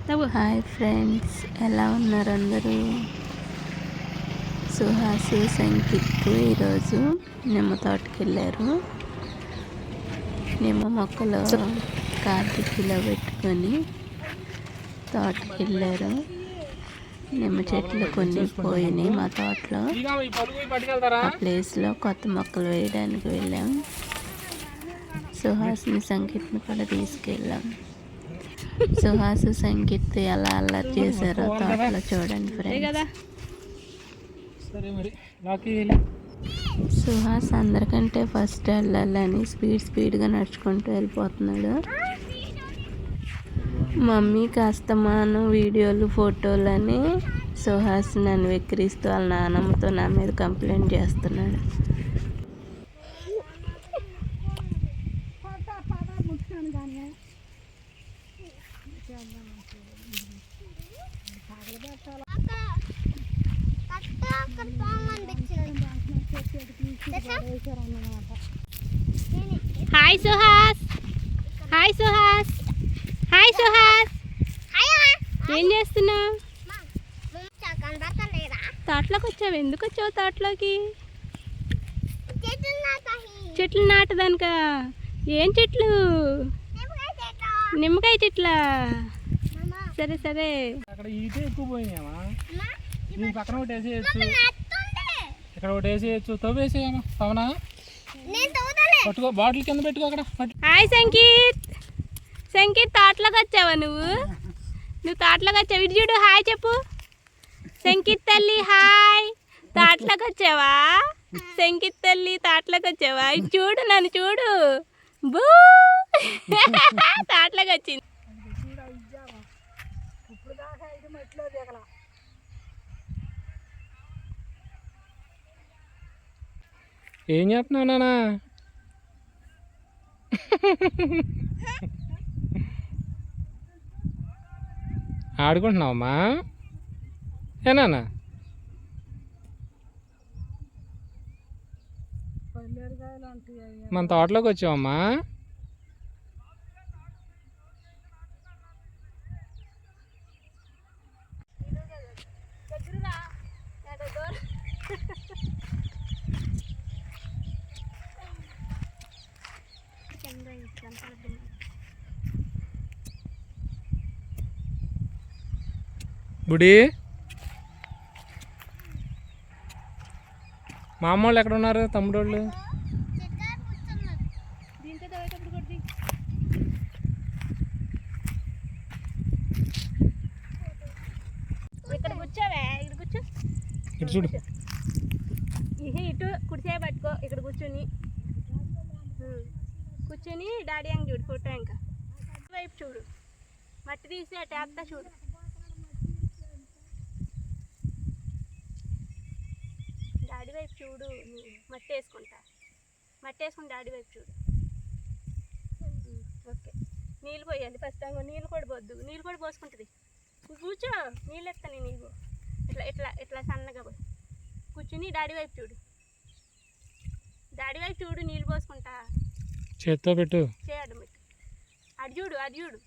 Hi friends, ఎలా ఉన్నారు అందరూ? సుహాసు సంకిత్ ఈరోజు నిమ్మ తోటకి వెళ్ళారు. నిమ్మ మొక్కలు కార్తీకిలో పెట్టుకొని తోటకి వెళ్ళారు. నిమ్మ చెట్లు కొన్ని పోయినాయి మా తోటలో. ఆ ప్లేస్లో కొత్త మొక్కలు వేయడానికి వెళ్ళాం. సుహాసుని సంకిత్ని కూడా తీసుకెళ్ళాం. సుహాసు సంగీత్ ఎలా అల్లరి చేశారో తోటలో చూడండి ఫ్రెండ్స్. సుహాస్ అందరికంటే ఫస్ట్ వెళ్ళాలని స్పీడ్గా నడుచుకుంటూ వెళ్ళిపోతున్నాడు. మమ్మీ కాస్తమానం వీడియోలు ఫోటోలని సుహాస్ నన్ను వెక్కిరిస్తూ వాళ్ళ నాన్నమ్మతో నా మీద కంప్లైంట్ చేస్తున్నాడు. Hi Suhas, hi Suhas, hi Suhas, ఏం చేస్తున్నావు? తోటలోకి వచ్చావు. ఎందుకు వచ్చావు తోటలోకి? చెట్లు నాటదానికా? ఏం చెట్లు? నిమ్మకాయ చెట్లా? సరే సరే. పక్కన ఒకటి వేసేయచ్చు, ఇక్కడ ఒకటి వేసేయచ్చు. తవ్వేసేయమ్మా పవనా, పట్టుకో, బాటిల్ కింద పెట్టుకో అక్కడ. హాయ్ సంగీత్, సంగీత్ తోటలోకి వచ్చావా నువ్వు? తోటలోకి వచ్చావు. ఇటు చూడు, హాయ్ చెప్పు. సంగీత్ తల్లి హాయ్. తోటలోకి వచ్చావా? సంగీత్ తల్లి తోటలోకి వచ్చావా? ఇటు చూడు, నన్ను చూడు. బూ తోటలోకి వచ్చింది. ఏం చేస్తున్నావు నాన్న? ఆడుకుంటున్నావమ్మా? ఏనా మన తోటలోకి వచ్చావమ్మా? బుడి, మా అమ్మ వాళ్ళు ఎక్కడ ఉన్నారు? తమ్ముడు వాళ్ళు ఇక్కడ కూర్చోవే, ఇక్కడ కూర్చో. ఇటు చూడు, ఇటు కుర్చీ పట్టుకో. ఇక్కడ కూర్చొని డాడీ అంగ చూడు. ఫోటో ఇంకా వైపు చూడు, మట్టి తీసి ఆ ట్యాప్తా చూడు. డాడీ వైపు చూడు. మట్టి వేసుకుంటా, మట్టి వేసుకుని డాడీ వైపు చూడు. ఓకే, నీళ్ళు పోయాలి ఫస్ట్. నీళ్ళు కూడా పోద్దు, నీళ్ళు కూడా పోసుకుంటుంది. కూర్చో, నీళ్ళు ఎత్తాను నీళ్ళు. ఇట్లా ఇట్లా ఇట్లా సన్నగా పోయి కూర్చుని డాడీ వైపు చూడు. డాడీ వైపు చూడు, నీళ్ళు పోసుకుంటా. చేత్తో పెట్టు. చేయడం పెట్టు. అటు చూడు, అది చూడు.